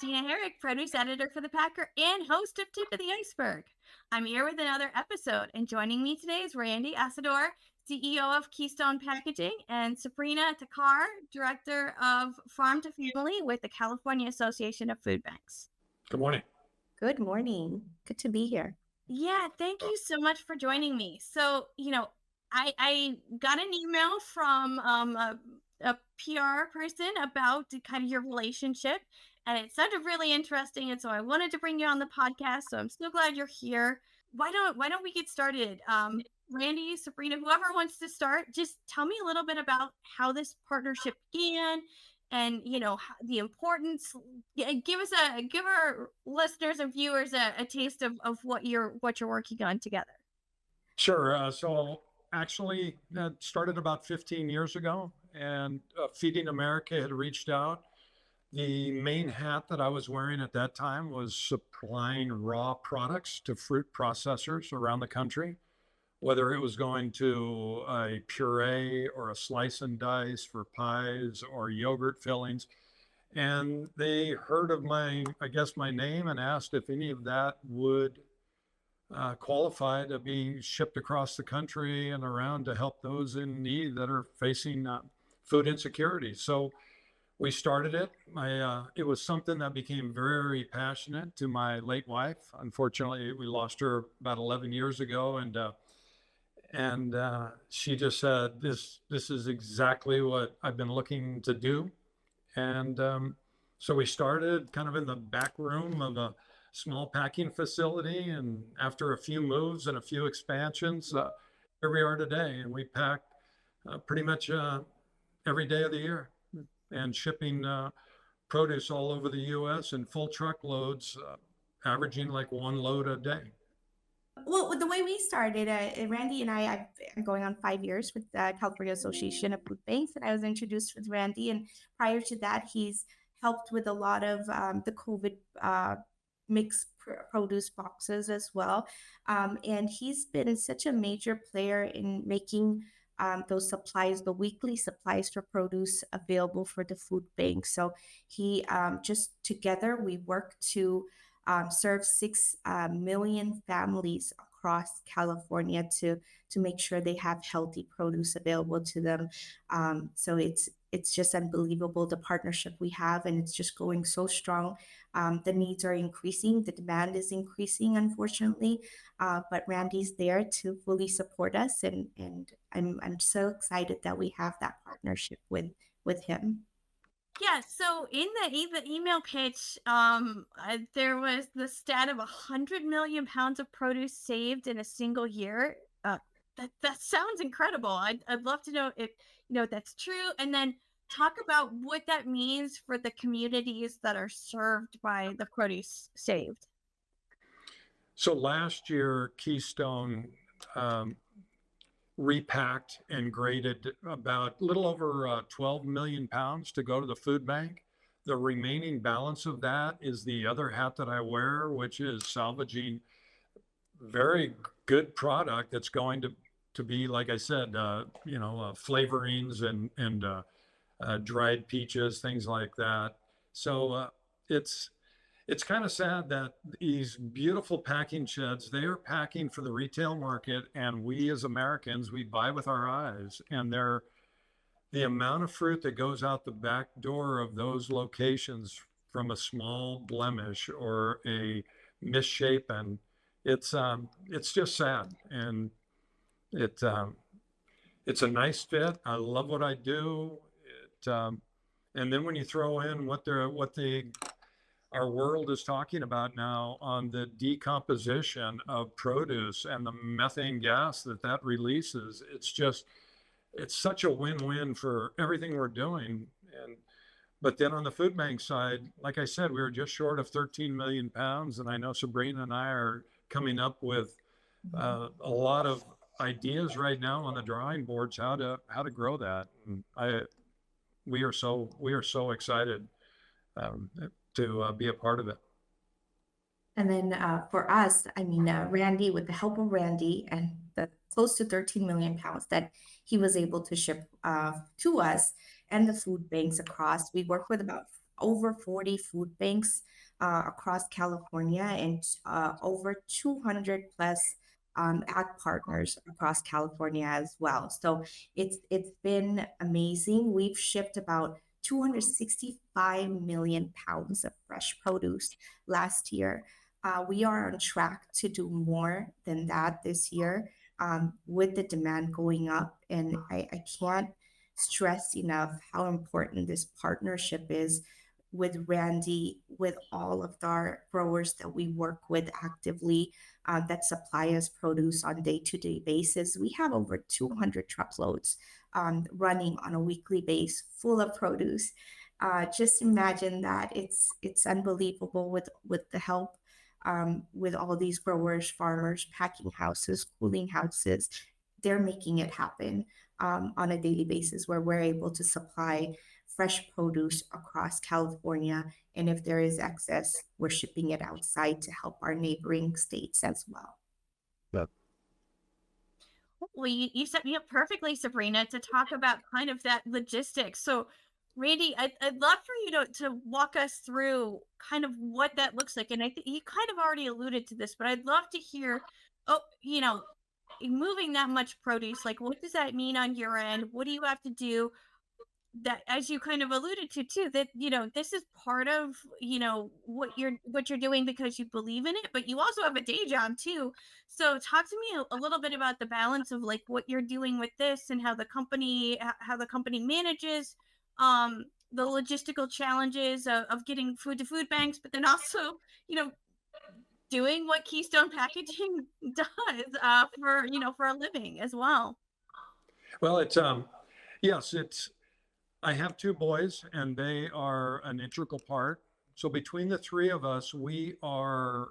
Christina Herrick, produce editor for The Packer and host of Tip of the Iceberg. I'm here with another episode, and joining me today is Randy Asadoor, CEO of Keystone Packaging, and Sabrina Thakkar, Director of Farm to Family with the California Association of Food Banks. Good morning. Good morning. Good to be here. Yeah, thank you so much for joining me. So, I got an email from a PR person about kind of your relationship, and it sounded really interesting. And so I wanted to bring you on the podcast. So I'm so glad you're here. Why don't we get started? Randy, Sabrina, whoever wants to start, just tell me a little bit about how this partnership began, and the importance. Give our listeners and viewers a taste of what you're working on together. Sure. So actually, that started about 15 years ago, and Feeding America had reached out. The main hat that I was wearing at that time was supplying raw products to fruit processors around the country, whether it was going to a puree or a slice and dice for pies or yogurt fillings. And they heard of my name and asked if any of that would qualify to be shipped across the country and around to help those in need that are facing food insecurity. So we started it. It was something that became very passionate to my late wife. Unfortunately, we lost her about 11 years ago, and she just said, "This is exactly what I've been looking to do." And so we started kind of in the back room of a small packing facility, and after a few moves and a few expansions, here we are today, and we pack pretty much every day of the year, and shipping produce all over the U.S. in full truckloads, averaging like one load a day. Well, the way we started, Randy and I'm going on 5 years with the California Association of Food Banks, and I was introduced with Randy. And prior to that, he's helped with a lot of the COVID mixed produce boxes as well. And he's been such a major player in making those supplies, the weekly supplies for produce, available for the food bank. So he just together we work to serve 6 million families across California to make sure they have healthy produce available to them. So it's just unbelievable, the partnership we have, and it's just going so strong. The needs are increasing, the demand is increasing, unfortunately, but Randy's there to fully support us, and I'm so excited that we have that partnership with him. Yeah, so in the email pitch, there was the stat of 100 million pounds of produce saved in a single year. That sounds incredible. I'd love to know if that's true, and then talk about what that means for the communities that are served by the produce saved. So last year, Keystone repacked and graded about a little over 12 million pounds to go to the food bank. The remaining balance of that is the other hat that I wear, which is salvaging very good product that's going to be, like I said, flavorings and dried peaches, things like that. So it's kind of sad that these beautiful packing sheds, they are packing for the retail market, and we as Americans, we buy with our eyes, and the amount of fruit that goes out the back door of those locations from a small blemish or a misshapen, it's just sad. And it's a nice fit. I love what I do. And then when you throw in what our world is talking about now on the decomposition of produce and the methane gas that releases, it's such a win-win for everything we're doing. But then on the food bank side, like I said, we were just short of 13 million pounds, and I know Sabrina and I are coming up with a lot of ideas right now on the drawing boards how to grow that. And we are so excited to be a part of it. And then for us, Randy, with the help of Randy and the close to 13 million pounds that he was able to ship to us and the food banks across, we work with about over 40 food banks across California and over 200 plus ag partners across California as well. So it's been amazing. We've shipped about 265 million pounds of fresh produce last year. We are on track to do more than that this year with the demand going up. And I can't stress enough how important this partnership is with Randy, with all of our growers that we work with actively that supply us produce on day-to-day basis. We have over 200 truckloads running on a weekly base full of produce. Just imagine that it's unbelievable with the help with all these growers, farmers, packing houses, cooling houses. They're making it happen on a daily basis where we're able to supply fresh produce across California. And if there is excess, we're shipping it outside to help our neighboring states as well. That Well, you set me up perfectly, Sabrina, to talk about kind of that logistics. So, Randy, I'd love for you to walk us through kind of what that looks like. And I think you kind of already alluded to this, but I'd love to hear, oh, moving that much produce, like what does that mean on your end? What do you have to do? That, as you kind of alluded to too, that this is part of what you're doing because you believe in it, but you also have a day job too. So talk to me a little bit about the balance of like what you're doing with this and how the company manages the logistical challenges of getting food to food banks, but then also you know doing what Keystone Packaging does for a living as well. Well, yes, I have two boys and they are an integral part. So between the three of us, we are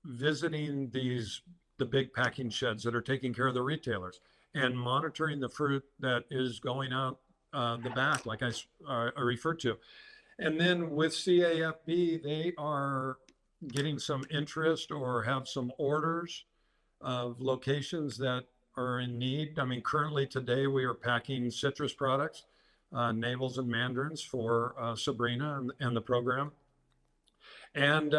visiting the big packing sheds that are taking care of the retailers and monitoring the fruit that is going out the back, like I referred to. And then with CAFB, they are getting some interest or have some orders of locations that are in need. I mean, currently today we are packing citrus products, navels and mandarins for Sabrina and the program. And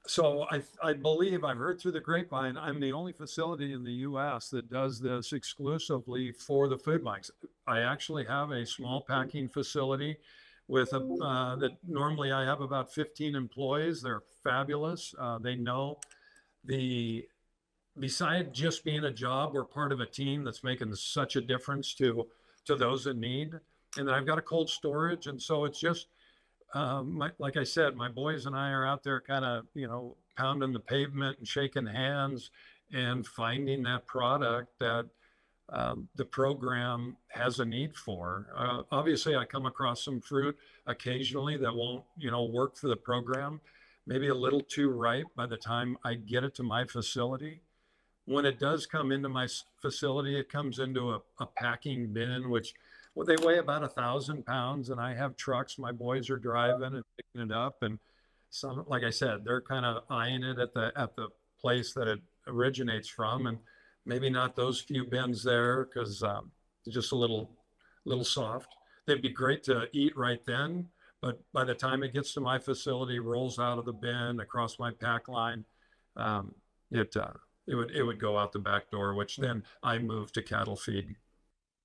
so I believe I've heard through the grapevine, I'm the only facility in the US that does this exclusively for the food banks. I actually have a small packing facility with that normally I have about 15 employees. They're fabulous. They know the beside just being a job, we're part of a team that's making such a difference to those in need. And then I've got a cold storage, and so it's just like I said, my boys and I are out there kind of pounding the pavement and shaking hands and finding that product that the program has a need for. Obviously, I come across some fruit occasionally that won't work for the program, maybe a little too ripe by the time I get it to my facility. When it does come into my facility, it comes into a packing bin, which they weigh about 1,000 pounds, and I have trucks. My boys are driving and picking it up, and some, like I said, they're kind of eyeing it at the place that it originates from, and maybe not those few bins there because they're just a little soft. They'd be great to eat right then, but by the time it gets to my facility, rolls out of the bin across my pack line, um, it would go out the back door, which then I move to cattle feed.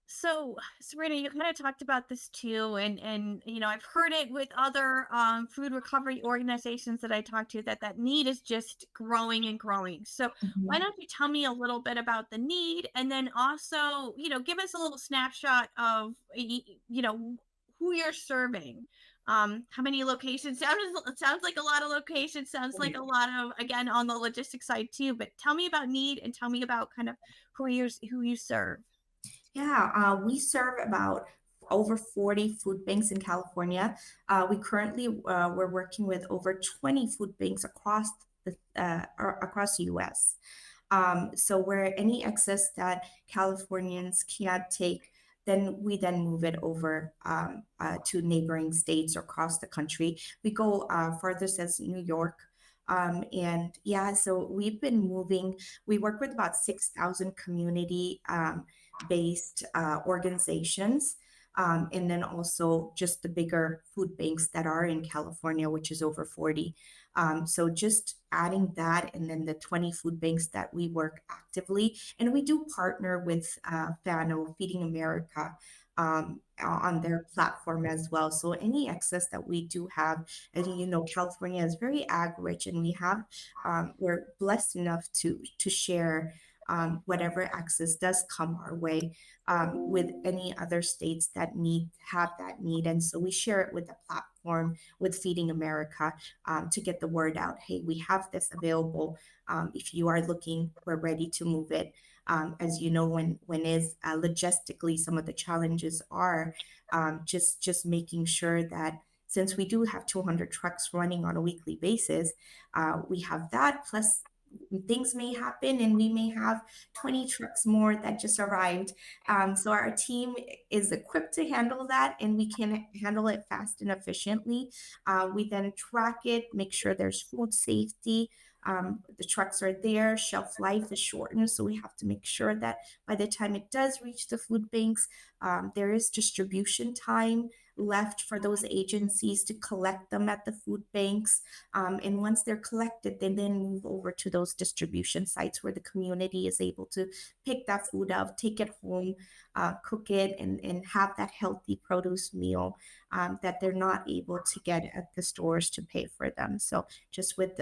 So, Serena, you kind of talked about this too, and I've heard it with other food recovery organizations that I talk to that need is just growing and growing. So, why Mhm. don't you tell me a little bit about the need, and then also, give us a little snapshot of who you're serving. How many locations? Sounds like a lot of locations. Sounds like a lot of, again, on the logistics side too. But tell me about need and tell me about kind of who you serve. Yeah, we serve about over 40 food banks in California. We're working with over 20 food banks across the U.S. So where any excess that Californians can't take, then we move it over to neighboring states or across the country. We go farthest as New York. And yeah, so we've been moving. We work with about 6,000 community based organizations and then also just the bigger food banks that are in California, which is over 40. So just adding that, and then the 20 food banks that we work actively, and we do partner with FANO, Feeding America, on their platform as well. So any excess that we do have, and California is very ag rich, and we're blessed enough to share whatever access does come our way with any other states that have that need. And so we share it with the platform, with Feeding America, to get the word out. Hey, we have this available. If you are looking, we're ready to move it. As you know, when is logistically, some of the challenges are just making sure that, since we do have 200 trucks running on a weekly basis, we have that, plus things may happen and we may have 20 trucks more that just arrived. So our team is equipped to handle that, and we can handle it fast and efficiently. We then track it, make sure there's food safety. The trucks are there, shelf life is shortened, so we have to make sure that by the time it does reach the food banks, there is distribution time left for those agencies to collect them at the food banks. And once they're collected, they then move over to those distribution sites where the community is able to pick that food up, take it home, cook it, and have that healthy produce meal that they're not able to get at the stores to pay for them. So just with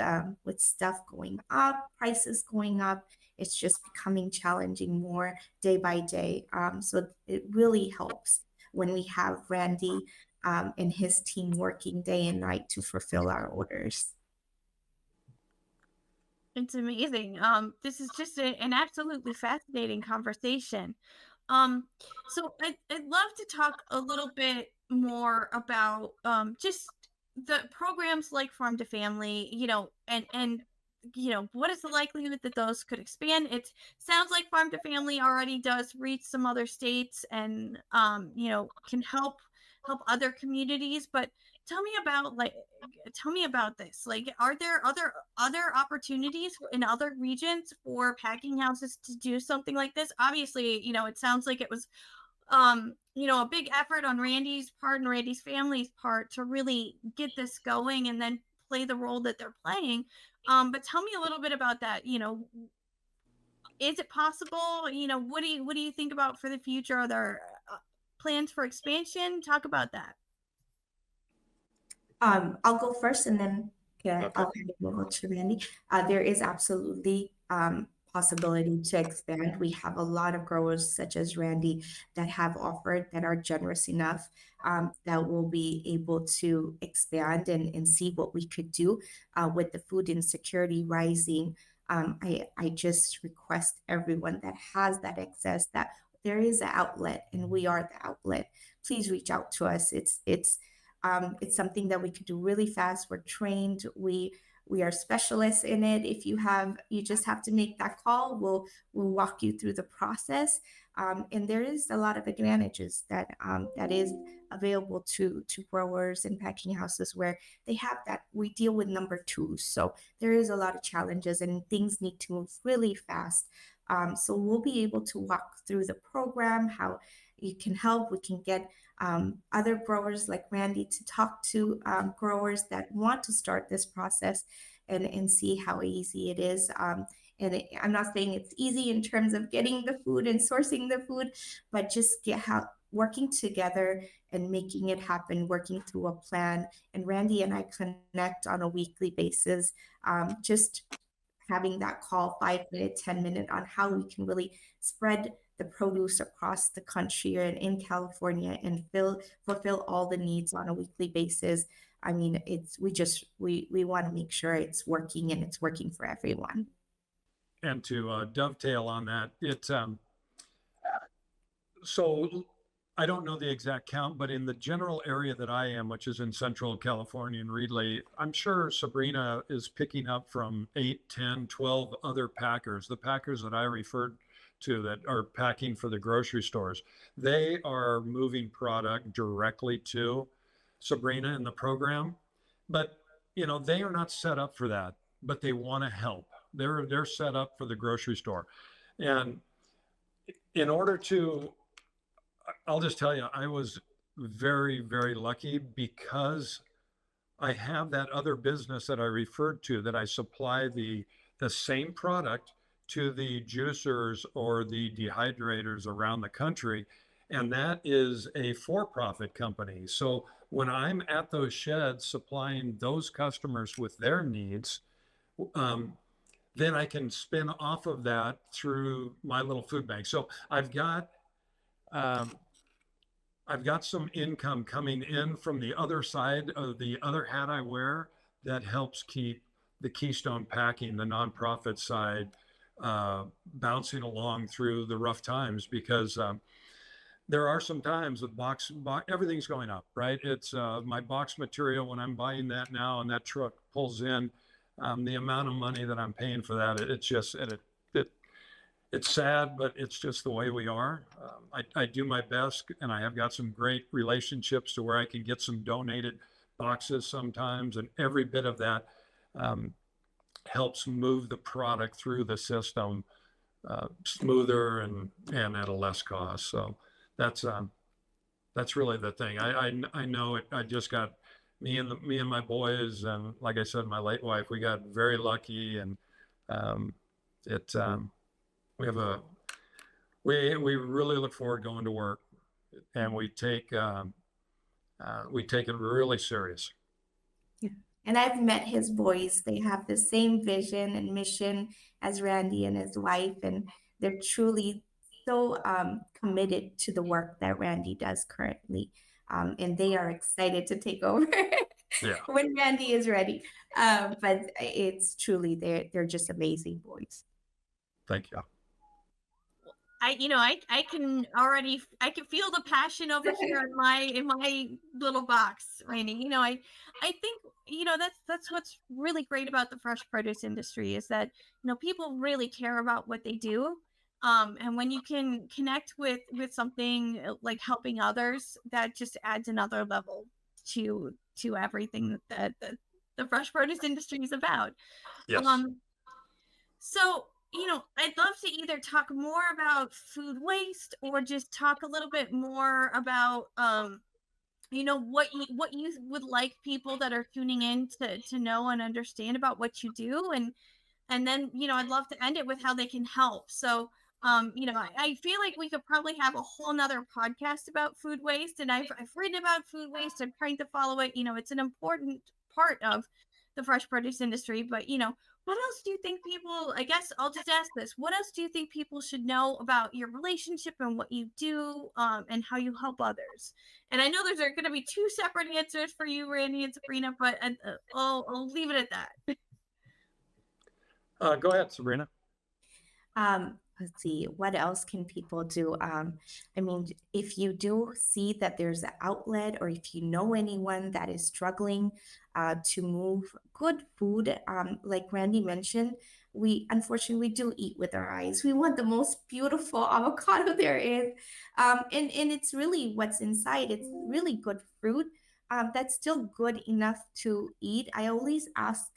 stuff going up, prices going up, it's just becoming challenging more day by day. So it really helps when we have Randy and his team working day and night to fulfill our orders. It's amazing. This is just an absolutely fascinating conversation. So I'd love to talk a little bit more about just the programs like Farm to Family, and what is the likelihood that those could expand? It sounds like Farm to Family already does reach some other states and can help other communities, but tell me about like tell me about this. Like, are there other opportunities in other regions for packing houses to do something like this? Obviously, it sounds like it was a big effort on Randy's part and Randy's family's part to really get this going and then play the role that they're playing. But tell me a little bit about that. Is it possible? What do you think about for the future? Are there plans for expansion? Talk about that. I'll go first, and then yeah, Okay. I'll hand it over to Randy. There is absolutely possibility to expand. We have a lot of growers such as Randy that have offered, that are generous enough, that will be able to expand and see what we could do with the food insecurity rising. I just request everyone that has that excess, that there is an outlet and we are the outlet. Please reach out to us. It's something that we could do really fast. We're trained. We are specialists in it. If you just have to make that call. We'll walk you through the process. And there is a lot of advantages that is available to growers and packing houses, where they have that. We deal with number two, so there is a lot of challenges and things need to move really fast. So we'll be able to walk through the program, how you can help. We can get other growers like Randy to talk to growers that want to start this process, and see how easy it is. I'm not saying it's easy in terms of getting the food and sourcing the food, but just working together and making it happen, working through a plan. And Randy and I connect on a weekly basis, just having that call, 5 minute, 10 minute, on how we can really spread the produce across the country and in California, and fulfill all the needs on a weekly basis. I mean, we want to make sure it's working, and it's working for everyone. And to dovetail on that, so I don't know the exact count, but in the general area that I am, which is in Central California and Reedley, I'm sure Sabrina is picking up from 8, 10, 12 other packers. The packers that I referred to that are packing for the grocery stores, they are moving product directly to Sabrina in the program. But, they are not set up for that, but they want to help. They're set up for the grocery store. And in order to I'll just tell you, I was very, very lucky because I have that other business that I referred to that I supply the same product to the juicers or the dehydrators around the country, and that is a for-profit company. So when I'm at those sheds supplying those customers with their needs, um, then I can spin off of that through my little food bank. So um, I've got some income coming in from the other side of the other hat I wear that helps keep the Keystone Packing, the nonprofit side, bouncing along through the rough times because there are some times with everything's going up, right? It's my box material when I'm buying that now and that truck pulls in, the amount of money that I'm paying for that, it's just, it it's sad, but it's just the way we are. I do my best, and I have got some great relationships to where I can get some donated boxes sometimes, and every bit of that um, helps move the product through the system smoother and at a less cost. So that's that's really the thing. I know it. I just got me and my boys, and like I said, my late wife. We got very lucky, and um, it. We have a we really look forward going to work, and we take it really serious. Yeah. And I've met his boys. They have the same vision and mission as Randy and his wife, and they're truly so committed to the work that Randy does currently. And they are excited to take over Yeah, when Randy is ready. But it's truly they're just amazing boys. thank you. I can feel the passion over here in my little box, Rainy. I think, that's what's really great about the fresh produce industry is that, people really care about what they do. And when you can connect with something like helping others, that just adds another level to everything that the fresh produce industry is about. Yes. Um, so, I'd love to either talk more about food waste or just talk a little bit more about what you would like people that are tuning in to know and understand about what you do, and then, I'd love to end it with how they can help. So, I feel like we could probably have a whole nother podcast about food waste, and I've written about food waste. I'm trying to follow it. It's an important part of the fresh produce industry. But, what else do you think people? I guess I'll just ask this: what else do you think people should know about your relationship and what you do, and how you help others? And I know there's going to be two separate answers for you, Randy and Sabrina, but I'll leave it at that. Go ahead, Sabrina. Let's see, what else can people do? I mean, if you do see that there's an outlet, or if you know anyone that is struggling to move good food, like Randy mentioned, we unfortunately we do eat with our eyes. We want the most beautiful avocado there is, and it's really what's inside. It's really good fruit. That's still good enough to eat. I always ask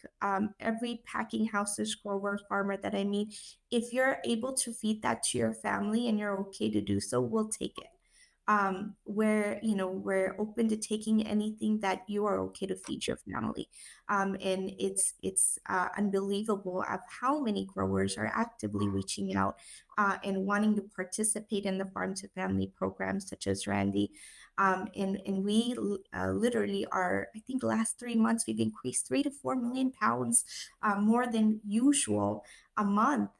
every packing houses grower farmer that I meet, if you're able to feed that to your family and you're okay to do so, we'll take it. We're open to taking anything that you are okay to feed your family. And it's unbelievable of how many growers are actively reaching out and wanting to participate in the farm to family programs such as Randy. And we literally are, I think, last 3 months we've increased 3 to 4 million pounds more than usual a month.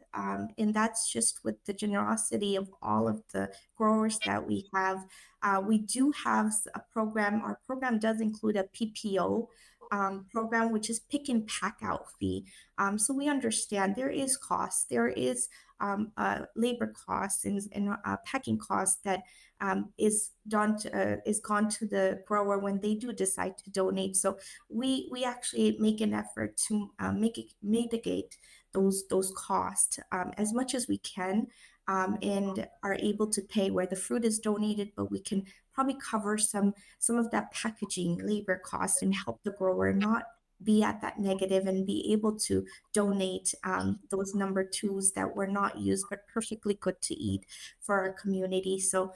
And that's just with the generosity of all of the growers that we have. We do have a program. Our program does include a PPO program, which is pick and pack out fee. So we understand there is cost, there is labor costs and packing costs that is gone to the grower when they do decide to donate. So we actually make an effort to mitigate those costs as much as we can, and are able to pay where the fruit is donated, but we can probably cover some of that packaging labor costs and help the grower not be at that negative and be able to donate those number twos that were not used but perfectly good to eat for our community. So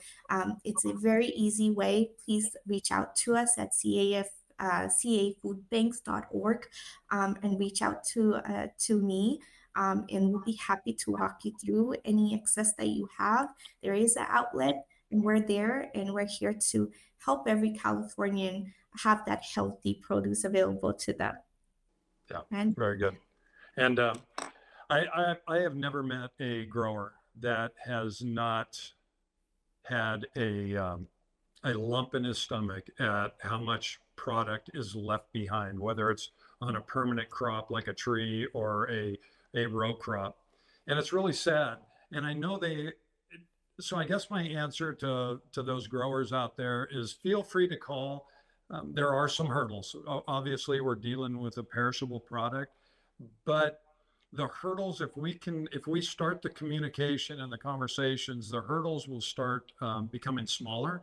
it's a very easy way. Please reach out to us at cafoodbanks.org and reach out to me. And we'll be happy to walk you through any excess that you have. There is an outlet, and we're there, and we're here to help every Californian have that healthy produce available to them. Yeah, And very good. And I have never met a grower that has not had a lump in his stomach at how much product is left behind, whether it's on a permanent crop like a tree or a row crop. And it's really sad. And I know so I guess my answer to those growers out there is feel free to call. There are some hurdles. Obviously, we're dealing with a perishable product, but the hurdles, if we start the communication and the conversations, the hurdles will start becoming smaller.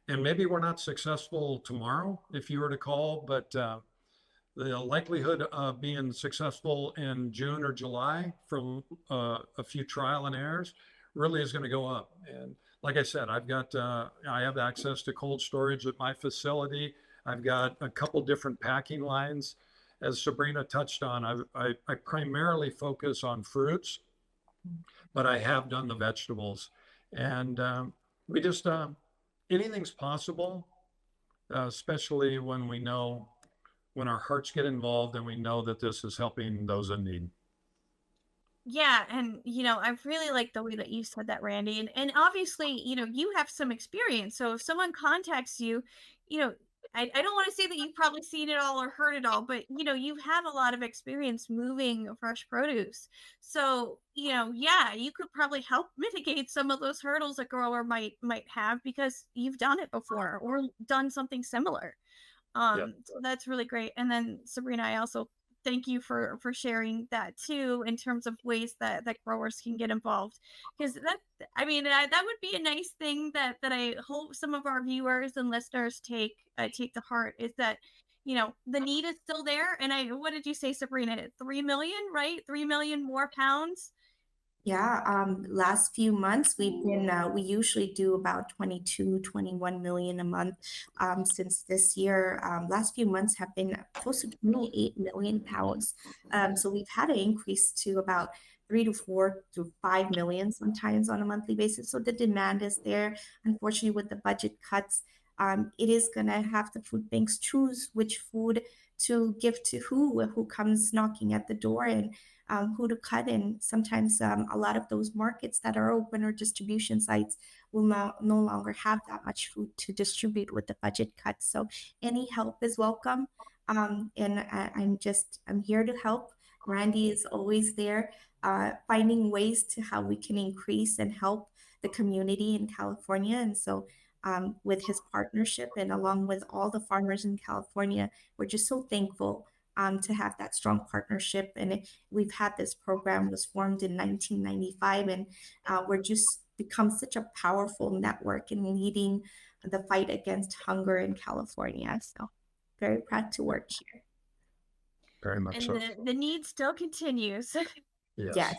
And maybe we're not successful tomorrow if you were to call, but the likelihood of being successful in June or July from a few trial and errors really is going to go up. And like I said, I have access to cold storage at my facility. I've got a couple different packing lines. As Sabrina touched on, I primarily focus on fruits, but I have done the vegetables. And we just, anything's possible, especially when our hearts get involved and we know that this is helping those in need. Yeah, and I really like the way that you said that, Randy. And obviously, you have some experience. So if someone contacts you, you know, I don't want to say that you've probably seen it all or heard it all, but you have a lot of experience moving fresh produce. So, yeah, you could probably help mitigate some of those hurdles a grower might have because you've done it before or done something similar. Yeah. So that's really great. And then Sabrina, I also thank you for sharing that too in terms of ways that growers can get involved, because that would be a nice thing that I hope some of our viewers and listeners take to heart, is that the need is still there. And what did you say, Sabrina? 3 million, right? 3 million more pounds. yeah, last few months we usually do about 22, 21 million a month. Since this year, last few months have been close to 28 million pounds. So we've had an increase to about 3 to 4 to 5 million sometimes on a monthly basis. So the demand is there. Unfortunately, with the budget cuts, it is gonna have the food banks choose which food to give to who comes knocking at the door, and who to cut. And sometimes a lot of those markets that are open or distribution sites will no longer have that much food to distribute with the budget cuts. So any help is welcome. And I'm here to help. Randy is always there, finding ways to how we can increase and help the community in California. And so with his partnership and along with all the farmers in California, we're just so thankful to have that strong partnership. And we've had this program was formed in 1995, and we're just become such a powerful network in leading the fight against hunger in California. So very proud to work here. Very much And so. the need still continues. Yes. Yes.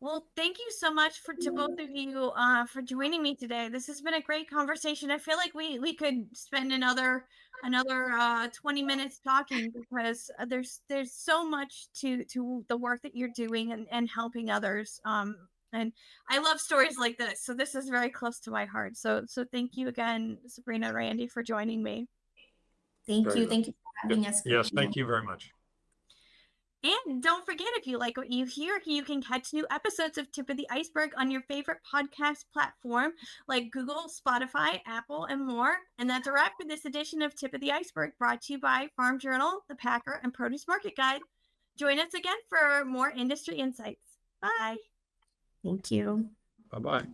Well, thank you so much to both of you for joining me today. This has been a great conversation. I feel like we could spend another 20 minutes talking, because there's so much to the work that you're doing and helping others. And I love stories like this, so this is very close to my heart. So thank you again, Sabrina, Randy, for joining me. Thank Very you. good. Thank you for having us. Yes, thank you very much. And don't forget, if you like what you hear, you can catch new episodes of Tip of the Iceberg on your favorite podcast platform like Google, Spotify, Apple, and more. And that's a wrap for this edition of Tip of the Iceberg, brought to you by Farm Journal, The Packer, and Produce Market Guide. Join us again for more industry insights. Bye. Thank you. Bye-bye.